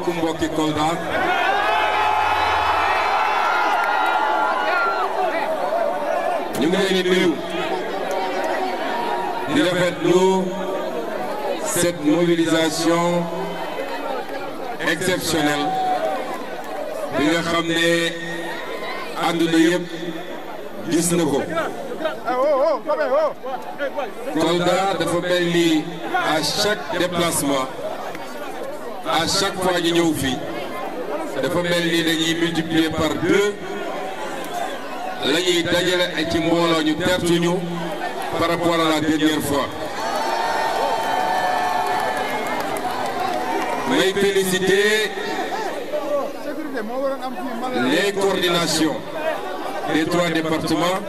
asalaamaaleykum mbokki Kolda ñu ngi leen di nuyu di rafetlu cette mobilisation exceptionnelle bi nga xam ne àdduna yëpp gis na ko. Kolda dafa mel ni à chaque déplacement à chaque fois ñu ñëw fii dafa mel ni dañuy multiplier par 2 la ñuy dajale ak ci mbooloo ñu tertu ñu par rapport à la dernière fois. may féliciter les coordinations des 3 départements,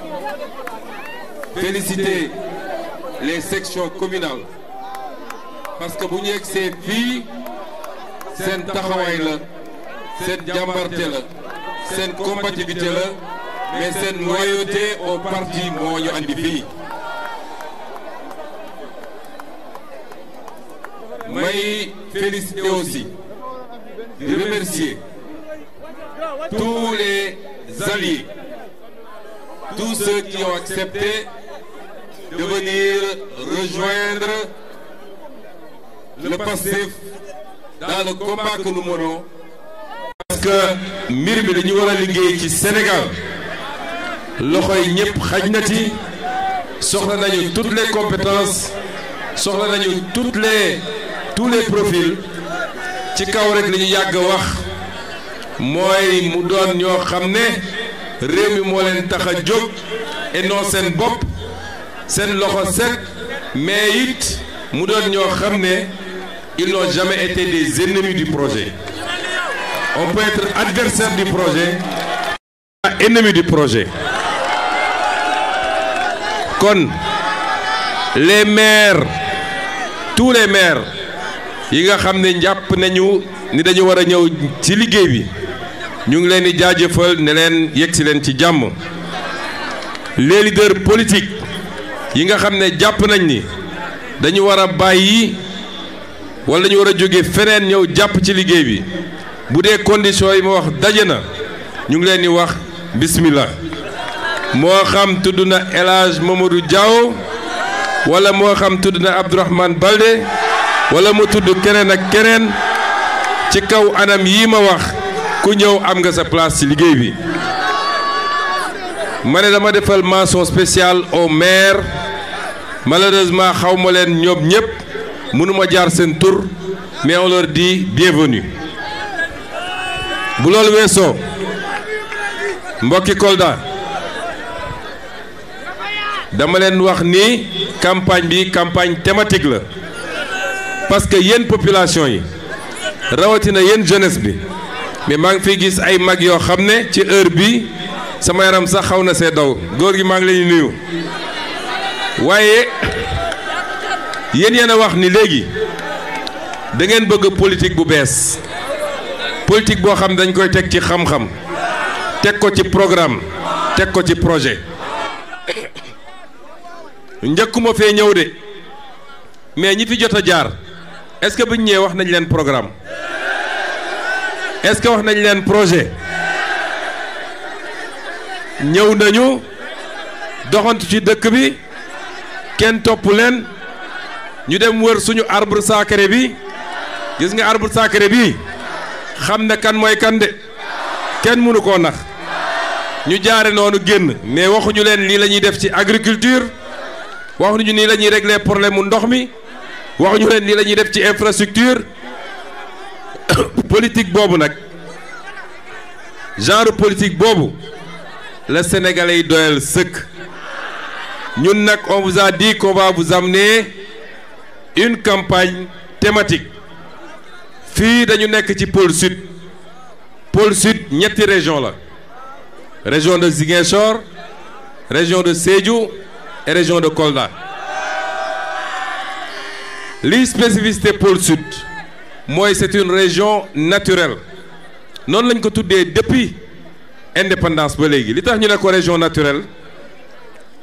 féliciter les sections communales parce que bu ñu yegsee fii seen taxawaay la seen jàmbarte la seen combativité la mais seen loyauté au parti moo ñu andi fii. may féliciter aussi di remercier tous les alliés, tous ceux qui ont accepté de venir rejoindre le PASTEF dans le combat que nous menons. Parce que mbir mi dañu war a liggéey ci Sénégal loxoy ñëpp xaj na ci soxla nañu toutes les compétences soxla nañu tous les profils ci kaw rek li ñu yàgg wax mooy mu doon ñoo xam ne réew mi moo leen tax a jóg et non seen bopp seen loxo set mais it mu doon ñoo xam ne ils n'ont jamais été des ennemis du projet. On peut être adversaire du projet, ennemi du projet. Kon les maires, tous les maires yi nga xam ne jàpp nañu ni dañu war a ñëw ci liggéey bi ñu ngi leen di jaajëfal ne leen yegg si leen ci jàmm. Les leaders politiques yi nga xam ne jàpp nañ ni dañu war a bàyyi wala dañu war a jóge feneen ñëw jàpp ci liggéey bi bu dee conditions yi ma wax daje na ñu ngi leen di wax bismillah. moo xam tudd na El Hadj Mamadou Diaw wala moo xam tudd na Abdourahmane Baldé wala mu tudd keneen ak keneen ci kaw anam yii ma wax ku ñëw am nga sa place ci liggéey bi. ma ne dama defal mention spéciale au maire malheureusement xaw ma leen ñoom ñëpp mënuma jaar seen tur mais on leur dit bienvenue. bu loolu weesoo mbokki Kolda dama leen wax ni campagne bi campagne thématique la parce que yéen population yi rawatina yéen jeunesse bi mais maa ngi fiy gis ay mag yoo xam ne ci heure bi sama yaram sax xaw na see daw góor gi maa ngi leen di nuyu waaye yéen yéen a wax ni léegi da ngeen bëgg politique bu bees politique boo xam dañ koy teg ci xam-xam teg ko ci programme teg ko ci projet njëkkuma fee ñëw de mais ñi fi jot a jaar est-ce que bu ñu ñëwee wax nañ leen programme est-ce que wax nañ leen projet ñëw nañu doxantu ci dëkk bi kenn topp leen ñu dem wër suñu arbre sacré bi gis nga arbre sacré bi xam ne kan mooy kan de kenn mënu koo nax ñu jaare noonu génn mais waxuñu leen lii la ñuy def ci agriculture waxuñu nii la ñuy régler problème mu ndox mi waxuñu leen lii la ñuy def ci infrastructure politique boobu nag genre politique boobu la Sénégalais yi doyal sëkk ñun nag on vous a dit qu'on va vous amener une campagne thématique fii dañu nekk ci pôle sud ñetti région la région de Ziguinchor région de Sédhiou et région de Kolda li spécificité pôle sud mooy c'est une région naturelle noonu lañ ko tuddee depuis indépendance ba léegi li tax ñu ne ko région naturelle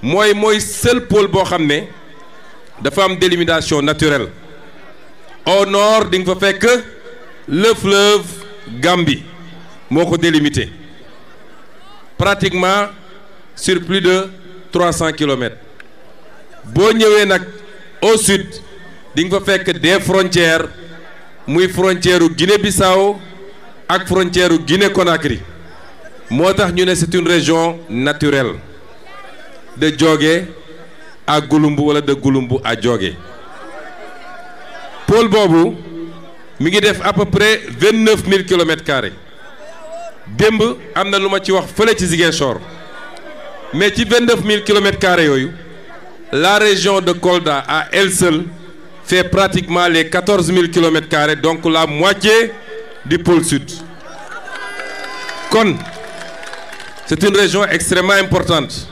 mooy seul pôle boo xam ne dafa am délimitation naturelle au nord di nga fa fekk le fleuve Gambie moo ko délimité pratiquement sur plus de 300 kilomètres boo ñëwee nag au sud di nga fa fekk des frontières muy frontière u Guinée-Bissau ak frontière u Guinée-Conakry moo tax ñu ne c'est une région naturelle de Diogué à Gouloumbou wala de Gouloumbou à Diogué pôle boobu mi ngi def à peu près 29 000 kilomètres carrés démb am na lu ma ci wax fële ci Ziguinchor mais ci 29 000 kilomètres carrés yooyu la région de Kolda à elle seule fait pratiquement les 14 000 kilomètres carrés donc la moitié du pôle sud kon c'est une région extrêmement importante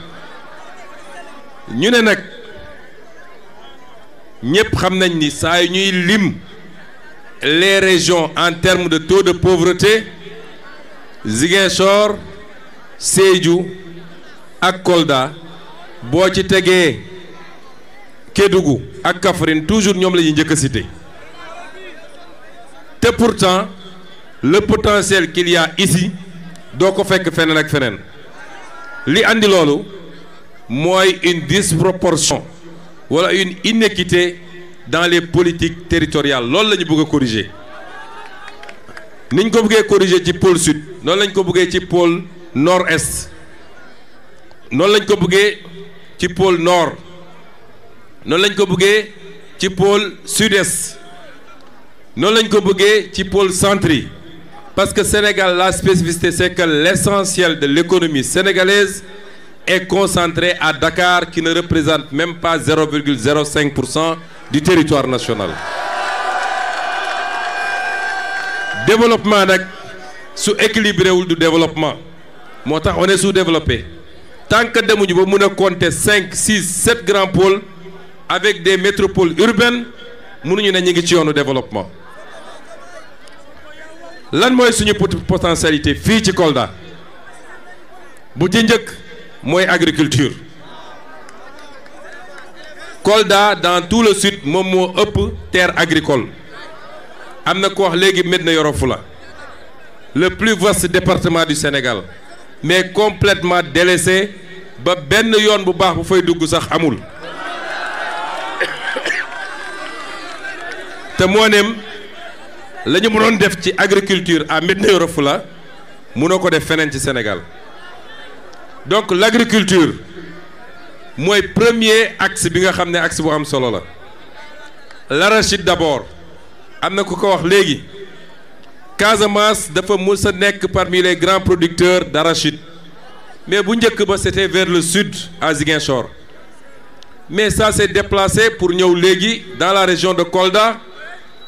ñu ne nag ñëpp xam nañ ni saa yu ñuy lim les régions en termes de taux de pauvreté Ziguinchor Sédhiou ak Kolda boo ci tegee Kédougou ak Kaffrine toujours ñoom la ñuy njëkk a cité te pourtant le potentiel qu'il y a ici doo ko fekk feneen ak feneen li andi loolu mooy une disproportion wala une inéquité dans les politiques territoriales loolu la ñu bëgg a corriger niñ ko bëggee corriger ci pôle sud noonu lañ ko bëggee ci pôle nord-est noonu lañ ko bëggee ci pôle nord noonu lañ ko bëggee ci pôle sud-est noonu lañ ko bëggee ci pôle centre yi parce que Sénégal la spécificité c'est que l'essentiel de l'économie sénégalaise est concentré à Dakar qui ne représente même pas 0,05% du territoire national développement nag su équilibré wul du développement moo tax on est sous-développé tant que demuñu ba mën a compter 5 6 7 grands pôles avec des métropoles urbaines mënuñu ne ñu ngi ci yoonu développement lan mooy suñu potentialité fii ci Kolda bu ci njëkk mooy agriculture Kolda dans tout le sud moom moo ëpp terre agricole am na ko wax léegi Médina Yoro Foulah le plus vaste département du Sénégal mais complètement délaissé ba benn yoon bu baax bu fay dugg sax amul te moo neem la ñu mënoon def ci agriculture à Médina Yoro Foulah mënoo ko def feneen ci Sénégal donc l'agriculture mooy premier axe bi nga xam ne axe bu am solo la l'arachide d'abord am na ku ko wax léegi Casamance dafa mës a nekk parmi les grands producteurs d'arachide mais bu njëkk ba c'était vers le sud à Ziguinchor mais ça s'est déplacé pour ñëw léegi dans la région de Kolda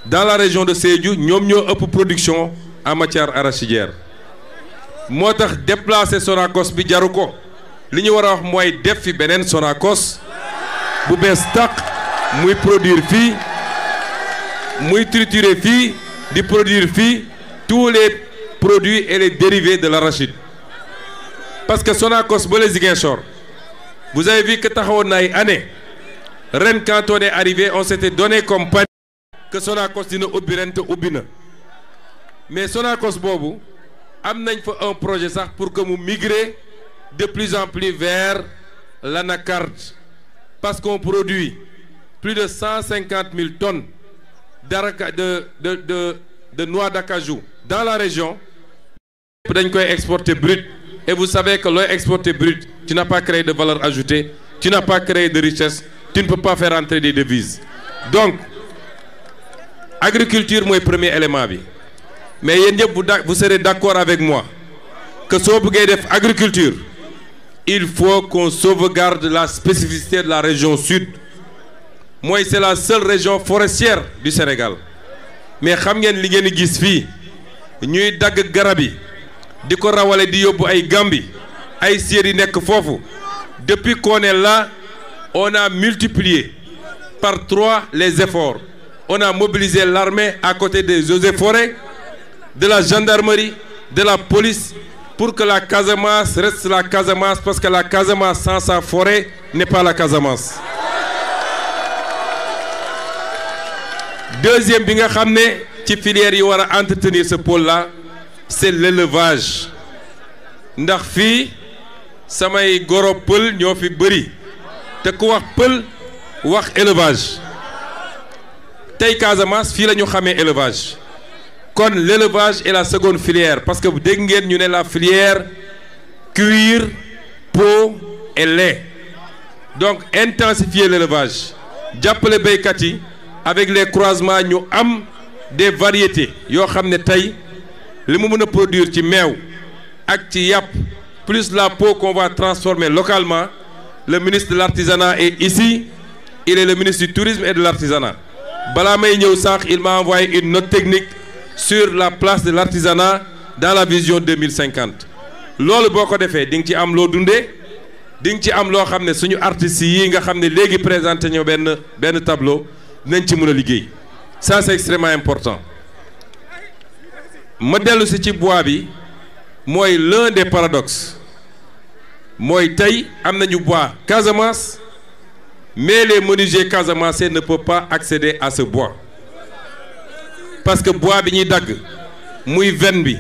dans la région de Sédhiou ñoom ñoo ëpp production en matière arachidière moo tax déplacer Sonacos bi jaru ko li ñu war a wax mooy def fi beneen Sonacos bu bees tàq muy produire fii muy triturer fii di produire fii tous les produits et les dérivés de l'arachide parce que Sonacos ba les Ziguinchor vous avez vu que taxawoon na ay années ren quand on est arrivé on s'était donné comme pari que Sonacos dina ubbi ren te ubbi na mais Sonacos boobu am nañ fa un projet sax pour que mu migrer de plus en plus vers l'anacarde parce qu'on produit plus de 150 000 tonnes de noix d'acajou dans la région dañ koy exporter brut et vous savez que looy exporter brut tu n'as pas créé de valeur ajoutée tu n'as pas créé de richesse tu ne peux pas faire entrer des devises donc agriculture mooy premier élément bi mais yéen ñëpp vous serez d'accord avec moi que soo bëggee def agriculture il faut qu'on sauvegarde la spécificité de la région sud mooy c'est la seule région forestière du Sénégal mais xam ngeen li ngeen di gis fii ñuy dagg garab yi di ko rawale di yóbbu ay Gambie ay sièges yi nekk foofu depuis qu'on est là on a multiplié par 3 les efforts on a mobilisé l'armée à côté des eaux et forêts de la gendarmerie de la police pour que la Casamance reste la Casamance parce que la Casamance sans sa forêt n'est pas la Casamance. Deuxième bi nga xam ne ci filière yi war a entretenir ce pôle là c'est l'élevage ndax fii samay goro pël ñoo fi bëri te ku wax pël wax élevage tey Casamance fii la ñu xamee élevage kon l'élevage est la seconde filière parce que dégg ngeen ñu ne la filière cuir peau et lait donc intensifier l'élevage jàppale béykat yi avec les croisements ñu am des variétés yoo xam ne tey li mu mën a produire ci meew ak ci yàpp plus la peau qu'on va transformer localement. Le ministre de l'artisanat est ici, il est le ministre du tourisme et de l'artisanat. Balaa may ñëw sànq il m'a envoyé une note technique sur la place de l'artisanat dans la vision 2050 loolu boo ko defee di nga ci am loo dundee di nga ci am loo xam ne suñu artistes yi nga xam ne léegi présenté ñoo benn tableau dinañ ci mën a liggéey ça c'est extrêmement important. ma dellu si ci bois bi mooy l'un des paradoxes mooy tey am nañu bois Casamance mais les menuisiers casamançais ne peuvent pas accéder à ce bois parce que bois bi ñuy dagg muy veine bi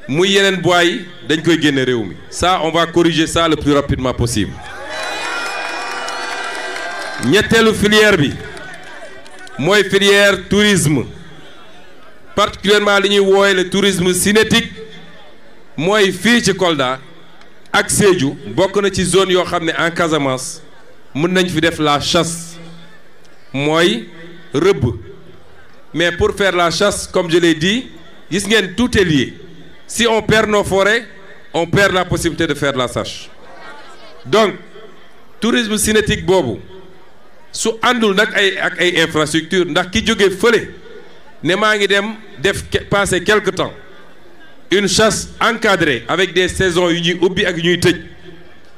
muy yeneen bois yi dañ koy génne réew mi ça on va corriger ça le plus rapidement possible. ñetteelu filière bi mooy filière tourisme particulièrement li ñuy woowe le tourisme cinétique mooy fii ci Kolda ak Sédhiou bokk na ci zone yoo xam ne en Casamance mën nañ fi def la chasse mooy rëbb mais pour faire la chasse comme je l'ai dit gis ngeen tout est lié si on perd nos forêts on perd la possibilité de faire la chasse donc tourisme cinétique boobu su àndul nag ak ay infrastructures ndax ki jóge fële ne maa ngi dem def passer quelque temps une chasse encadrée avec des saisons yu ñuy ubbi ak yu ñuy tëj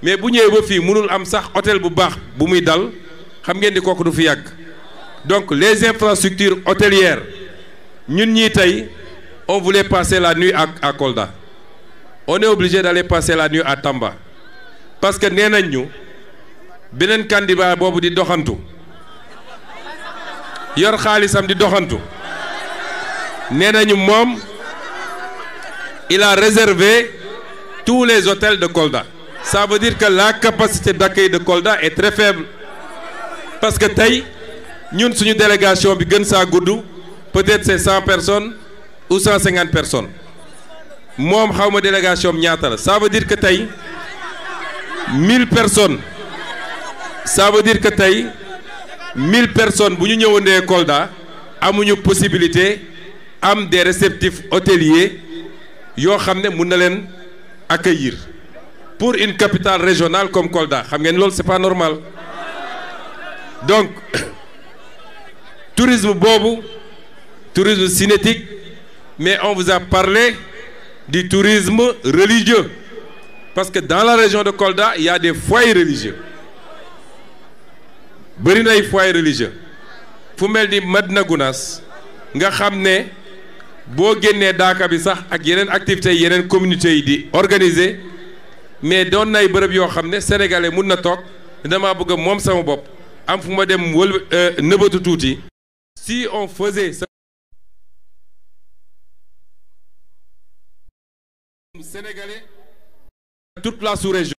mais bu ñëwee ba fii mënul am sax hôtel bu baax bu muy dal xam ngeen ni kooku du fi yàgg donc les infrastructures hôtelières ñun ñii tey on voulait passer la nuit à Kolda on est obligé d'aller passer la nuit à Tamba parce que nee nañ ñu beneen candidat boobu di doxantu yor xaalisam di doxantu nee nañu moom il a réservé tous les hôtels de Kolda ça veut dire que la capacité d'accueil de Kolda est très faible parce que tey ñun suñu délégation bi gën saa gudd peut-être c'est 100 personnes ou 150 personnes moom xawma délégation am ñaata la ça veut dire que tey 1000 personnes ça veut dire que tey 1000 personnes bu ñu ñëwandee Kolda amuñu possibilité am des réceptifs hôteliers yoo xam ne mun na leen accueillir pour une capitale régionale comme Kolda xam ngeen loolu c'est pas normal donc tourisme boobu tourisme cinétique mais on vous a parlé du tourisme religieux parce que dans la région de Kolda il y a des foyers religieux bëri na ay foyers religieux fu mel ni Madina Gounass nga xam ne boo génnee daaka bi sax ak yeneen activités yeneen communautés yi di organiser mais doon nay bërëb yoo xam ne sénégalais mun na toog dama bëgg a moom sama bopp am fu ma dem wël nëbatu tuuti si on faisait ça sénégalais toute la sous-région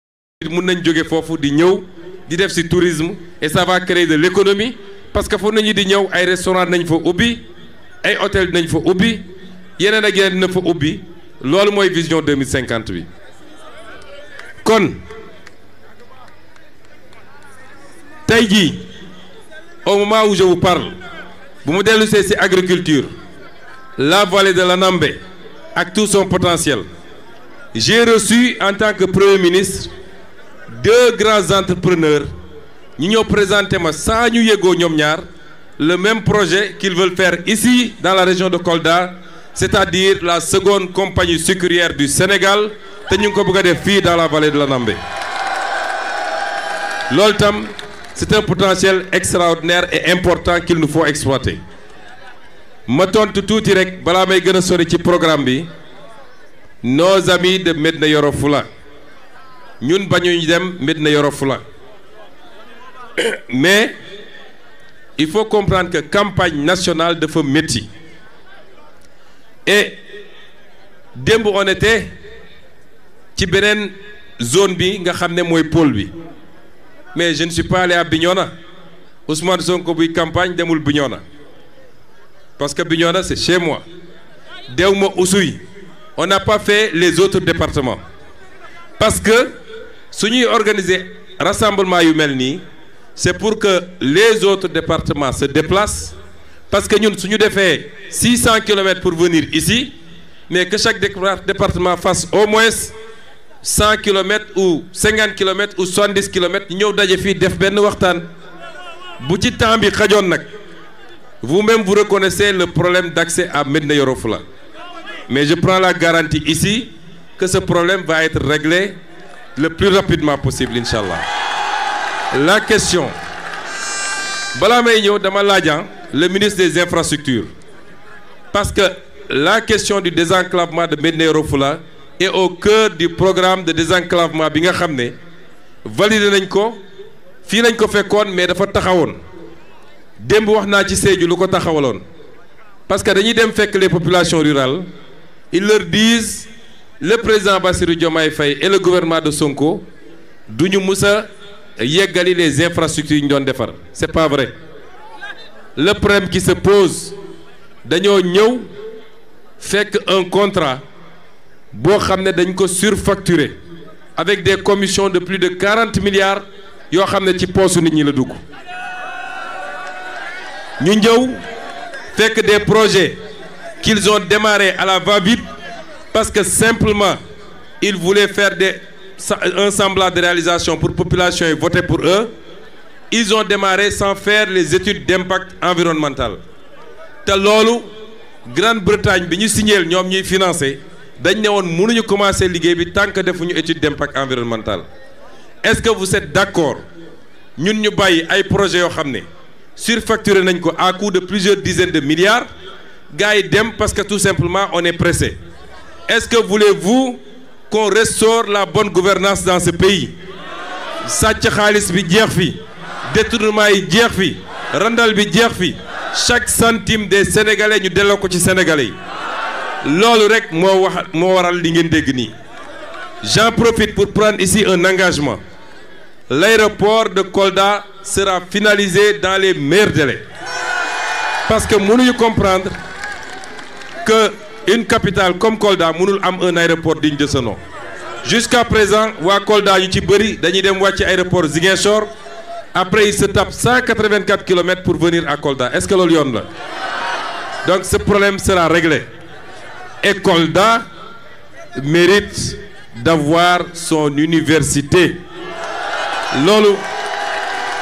mun nañ jóge foofu di ñëw di def ci tourisme et ça va créer de l'économie parce que foofu nañu di ñëw ay restaurant nañ fa ubbi ay hôtel nañ fa ubbi yeneen ak yeneen dina fa ubbi loolu mooy vision 2050 bi kon tey jii au moment où je vous parle bu mu dellu see ci agriculture la vallée de l'Anambé ak tout son potentiel j'ai reçu en tant que premier ministre 2 grands entrepreneurs ñu ñëw présenter ma saa ñu yëgoo ñoom ñaar le même projet qu'ils veulent faire ici dans la région de Kolda c'est-à-dire la seconde compagnie sucrière du Sénégal te ñu ngi ko bëgg a def fii dans la vallée de l'Anambé loolu tam c'est un potentiel extraordinaire et important qu'il nous faut exploiter ma tontu tuuti rek balaa may gën a sori ci programme bi nos amis de Médina Yoro Fula ñun bañuñu dem Médina Yoro Fula mais il faut comprendre que campagne nationale dafa métti et démb on était ci beneen zone bi nga xam ne mooy pôle bi mais je ne suis pas allé à Bignona Ousmane Sonko buy campagne demul Bignona parce que Bignona c'est chez moi dew ma Oussouye on n'a pas fait les autres départements parce que su ñuy organiser rassemblement yu mel nii c'est pour que les autres départements se déplacent parce que ñun su ñu defee 600 kilomètres pour venir ici mais que chaque département fasse au moins 100 kilomètres ou 50 kilomètres ou 70 kilomètres ñu ñëw daje fii def benn waxtaan bu ci temps bi xajoon nag vous-même vous reconnaissez le problème d'accès à Médina Yoro Foulah mais je prends la garantie ici que ce problème va être réglé le plus rapidement possible inchallah. La question balaa may ñëw dama laaj le ministre des infrastructures parce que la question du désenclavement de Médina Yoro Foulah est au cœur du programme de désenclavement bi nga xam ne validé nañ ko fii lañ ko fekkoon mais dafa taxawoon démb wax naa ci Sédhiou lu ko taxawaloon parce que dañuy dem fekk les populations rurales ils leur disent le président Bassirou Diomaye Faye et le gouvernement de Sonko duñu mus a yeggali les infrastructures yi ñu doon defar c'est pas vrai le problème qui se pose dañoo ñëw fekk un contrat boo xam ne dañ ko surfacturé avec des commissions de plus de 40 milliards yoo xam ne ci poosu nit ñi la dugg ñu ñëw fekk des projets qu'ils ont démarré à la va-vite parce que simplement ils voulaient faire un semblant de réalisation pour population yi voter pour eux ils ont démarré sans faire les études d'impact environnemental te loolu Grande-Bretagne bi ñu signéel ñoom ñuy financer dañ ne woon mënuñu commencer liggéey bi tant que defuñu étude d'impact environnemental est-ce que vous êtes d'accord ñun ñu bàyyi ay projets yoo xam ne surfacturé nañ ko à coût de plusieurs dizaines de milliards gars yi dem parce que tout simplement on est pressé est-ce que voulez-vous qu'on restaure la bonne gouvernance dans ce pays sàcc xaalis bi jeex fi détournement yi jeex fi randal bi jeex fi chaque centime des Sénégalais ñu delloo ko ci Sénégalais yi loolu rek moo waral li ngeen dégg nii j'en profite pour prendre ici un engagement l'aéroport de Kolda sera finalisé dans les meilleurs délais parce que mënuñu comprendre que une capitale comme Kolda mënul am un aéroport digne de ce nom jusqu'à présent waa Kolda yu ci bëri dañuy dem wàcc aéroport Ziguinchor après ils se tapent 184 kilomètres pour venir à Kolda est-ce que loolu yoon la donc ce problème sera réglé et Kolda mérite d'avoir son université loolu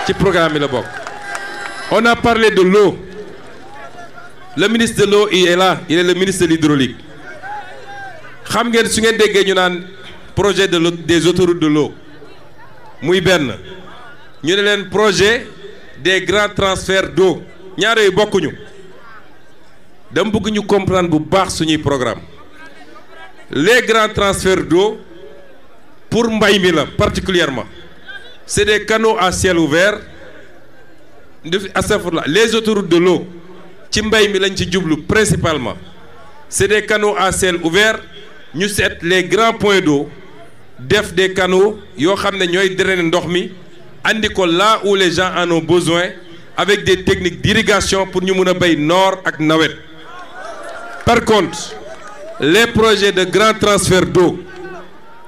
ci programme bi la bokk on a parlé de l'eau le ministre de l'eau il est là il est le ministre de l'hydraulique xam ngeen su ngeen déggee ñu naan projet de l'eau des autoroutes de l'eau muy benn ñu ne leen projet des grands transferts d'eau ñaar yooyu bokkuñu dama bëgg ñu comprendre bu baax suñuy programme les grands transferts d'eau pour mbay mi la particulièrement c'est des canaux à ciel ouvert les autoroutes de l'eau ci mbay mi lañ ci jublu principalement c'est des canaux à ciel ouvert ñu seet les grands points d'eau def des canaux yoo xam ne ñooy drainer ndox mi andi ko là où les gens en ont besoin avec des techniques d'irrigation pour ñu mën a béy noor ak nawet par contre les projets de grand transfert d'eau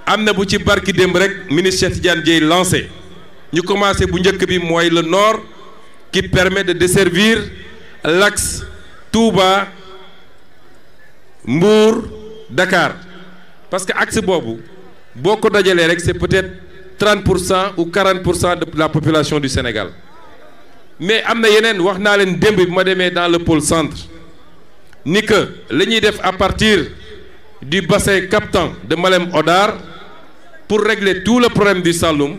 am na bu ci barki démb rek ministre Cheikh Tidiane Dièye lancé ñu commencé bu njëkk bi mooy le nord qui permet de desservir l'axe Touba Mbour Dakar parce que axe boobu boo ko dajalee rek c'est peut-être 30% ou 40% de la population du Sénégal mais am na yeneen wax naa leen démb bi ma demee dans le pôle centre ni que la ñuy def à partir du bassin captant de Malem Hodar pour régler tout le problème du Saloum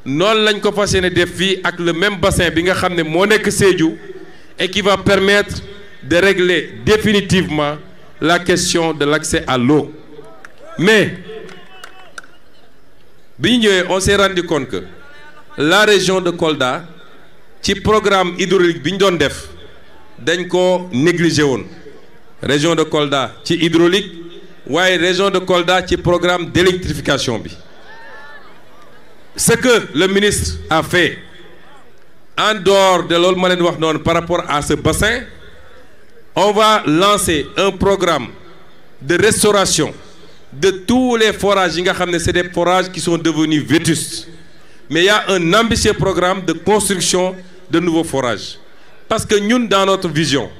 noonu lañ ko fas yéene def fii ak le même bassin bi nga xam ne moo nekk Sédhiou et qui va permettre de régler définitivement la question de l'accès à l'eau mais bi ñu ñëwee on s'est rendu compte que la région de Kolda ci programme hydraulique bi ñu doon def dañ ko négligé woon région de Kolda ci hydraulique waaye région de Kolda ci programme d'électrification bi. Ce que le ministre a fait en dehors de loolu ma leen wax noonu par rapport à ce bassin, on va lancer un programme de restauration de tous les forages yi nga xam ne c'est des forages qui sont devenus vétustes. Mais il y a un ambitieux programme de construction de nouveaux forages. Parce que ñun dans notre vision,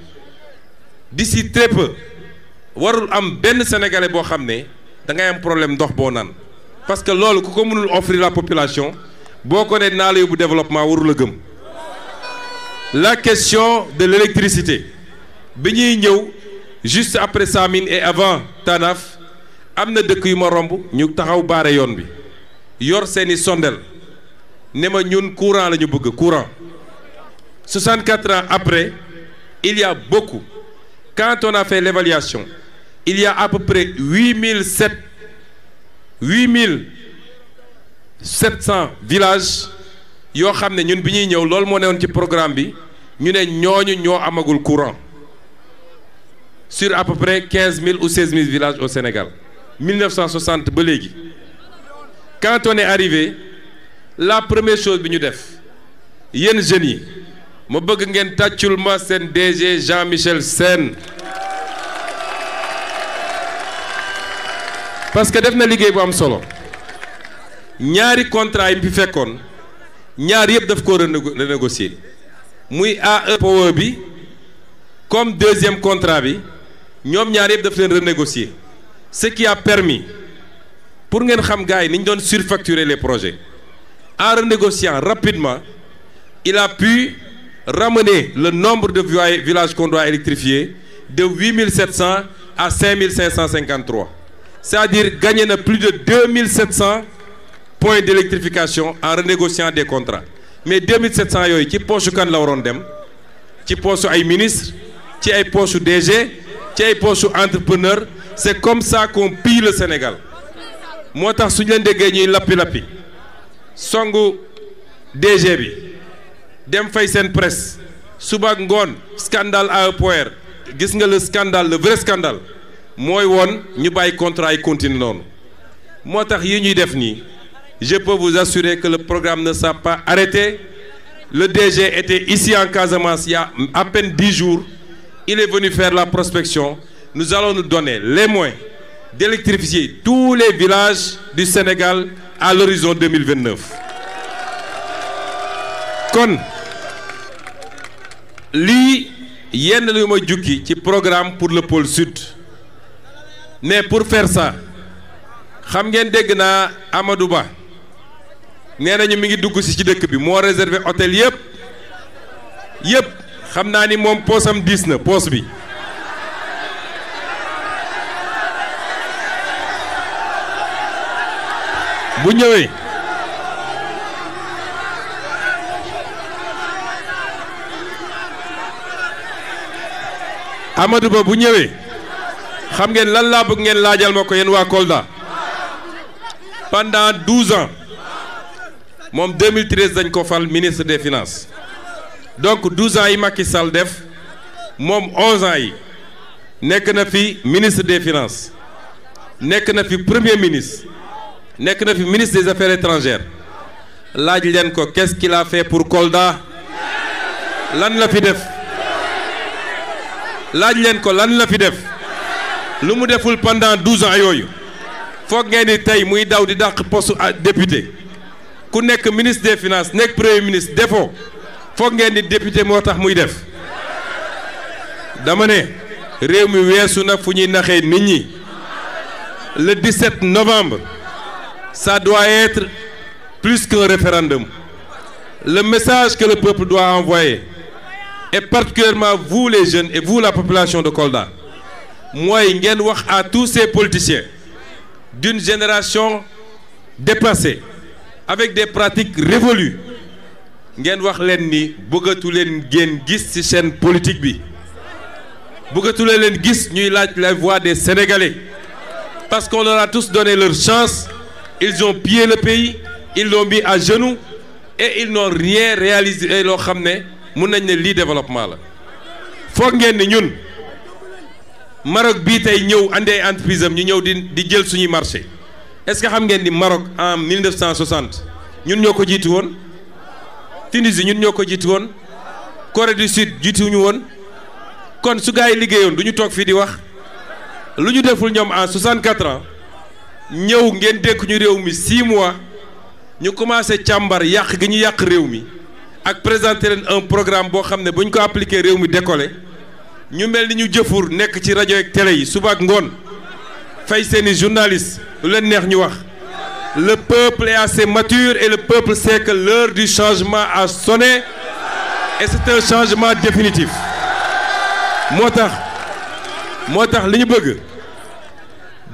d'ici très peu, warul am benn Sénégalais boo xam ne da ngay am problème ndox boo naan. Parce que loolu ku ko mënul offrir la population boo ko ne naa la yóbbu développement warul a gëm. La question de l'électricité bi ñuy ñëw juste après Samine et avant Tanaf am na dëkk yu ma romb ñu taxaw baare yoon bi yor seeni sondel ne ma ñun courant la ñu bëgg courant. 64 ans après, il y a beaucoup. Quand on a fait l'évaluation, il y a à peu près 8700 villages yoo xam ne ñun bi ñuy ñëw loolu moo newoon ci programme bi ñu ne ñooñu ñoo amagul courant sur à peu près 15 000 ou 16 000 villages au Sénégal 1960 ba léegi. Quand on est arrivé, la première chose bi ñu def yéen jeunes yi ma bëgg ngeen tàccul ma seen DG Jean-Michel Sène parce que def na liggéey bu am solo ñaari contrat yi fi fekkoon ñaar yëpp daf ko renégocier muy AE Power bi comme deuxième contrat bi ñoom ñaar yëpp daf leen renégocier ce qui a permis pour ngeen xam gars yi ni ñu doon surfacturer les projets en renégociant rapidement il a pu ramener le nombre de villages qu'on doit électrifier de 8700 à 5553. C'est-à-dire gagner na plus de 2700 points d'électrification en renégociant des contrats. Mais 2700 yooyu ci poche kan la waroon dem ci poche ay ministre ci ay poche DG ci ay poche entrepreneur. C'est comme ça qu'on pille le Sénégal. moo tax suñu leen déggee ñuy lappi songu DG bi dem fay seen presse suba ak ngoon scandale à point gis nga le scandale le vrai scandale mooy woon ñu bàyyi contrat yi continue noonu moo tax yi ñuy def nii je peux vous assurer que le programme ne s'est pas arrêté. Le DG était ici en Casamance il y a à peine 10 jours. Il est venu faire la prospection. Nous allons nous donner les moyens d'électrifier tous les villages du Sénégal à l'horizon 2029. kon lii yenn lu ma jukki ci programme pour le pôle sud mais pour faire ça xam ngeen dégg naa Amadou Ba nee nañu mi ngi dugg ci dëkk bi moo réservé hôtel yëpp xam naa ni moom poosam diis na poos bi bu ñëwee Amadou Ba bu ñëwee xam ngeen lan laa bëgg ngeen laajal ma ko yéen waa Kolda pendant 12 ans moom 2013 dañ ko fal ministre des finances donc 12 ans yi Macky Sall def moom 11 ans yi nekk na fi ministre des finances nekk na fi premier ministre nekk na fi ministre des affaires étrangères laaj leen ko qu'est-ce qu'il a fait pour Kolda lan la fi def laaj leen ko lan la fi def lu mu deful pendant 12 ans yooyu foog ngeen ni tey muy daw di dàq poste député ku nekk ministre des finances nekk premier ministre defoo foog ngeen ni député moo tax muy def dama ne réew mi weesu na fu ñuy naxee nit ñi le 17 novembre ça doit être plus qu'un référendum. Le message que le peuple doit envoyer et particulièrement vous les jeunes et vous la population de Kolda mooy ngeen wax à tous ces politiciens d'une génération dépassée avec des pratiques révolues ngeen wax leen ni bëggatu leen ngeen gis ci seen politique bi bëggatu leen gis ñuy laaj la voix des Sénégalais parce qu'on leur a tous donné leur chance. Ils ont pillé le pays, ils l'ont mis à genoux et ils n'ont rien réalisé loo xam ne mun nañ ne lii développement la foog ngeen ni ñun Maroc bii tey ñëw andi ay entreprise am ñu ñëw di jël suñuy marché est-ce que xam ngeen ni Maroc en 1960 ñun ñoo ko jiitu woon Tunisie ñun ñoo ko jiitu woon Corée du Sud jiituñu woon kon su gaa yi liggéeyoon du ñu toog fii di wax lu ñu deful ñoom en 64 ans ñëw ngeen dénk ñu réew mi 6 mois ñu commencé càmbar yàq gi ñu yàq réew mi ak présenter leen un programme boo xam ne bu ñu ko appliqué réew mi décollé ñu mel ni ñu jëfur nekk ci rajo ak télé yi suba ak ngoon fay seeni journaliste lu leen neex ñu wax le peuple est assez mature et le peuple sait que l'heure du changement a sonné et c'est un changement définitif moo tax li ñu bëgg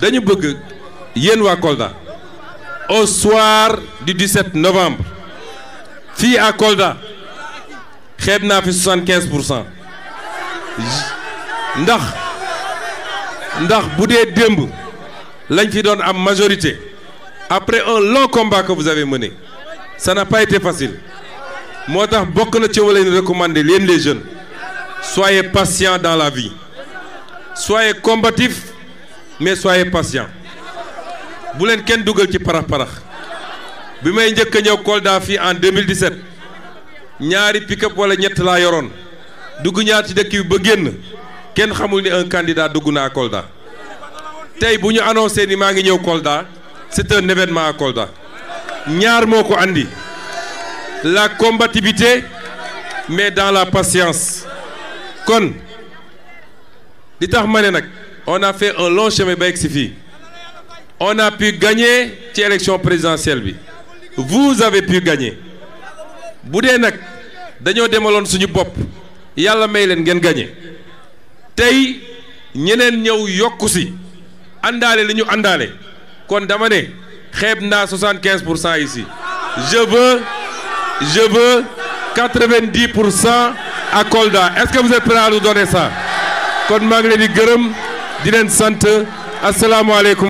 dañu bëgg yéen waa Kolda au soir du 17 novembre fii à Kolda xeeb naa fi 75% ndax bu dee démb lañ fi doon am majorité après un long combat que vous avez mené ça n'a pas été facile moo tax bokk na ci wala leen recommander leen les jeunes soyez patients dans la vie soyez combatifs mais soyez patients bu leen kenn dugal ci parax bi may njëkk a ñëw Kolda fii en 2017 ñaari pick-up wala ñett laa yoroon dugg ñaar ci dëkk bi ba génn kenn xamul ni un candidat dugg naa Kolda tey bu ñu annoncé ni maa ngi ñëw Kolda c'est un événement à Kolda ñaar moo ko andi la combativité mais dans la patience kon li tax ma ne nag on a fait un long chemin ba egg si fii on a pu gagner ci élection présidentielle bi vous avez pu gagner bu dee nag dañoo demaloon suñu bopp yàlla may leen ngeen gagner tey ñeneen ñëw yokku si àndaale li ñu àndaale kon dama ne xeeb naa 75% ici je veux 90% à Kolda est-ce que vous êtes prêts à nous donner ça kon maa ngi leen di gërëm di leen sant asalaamaaleykum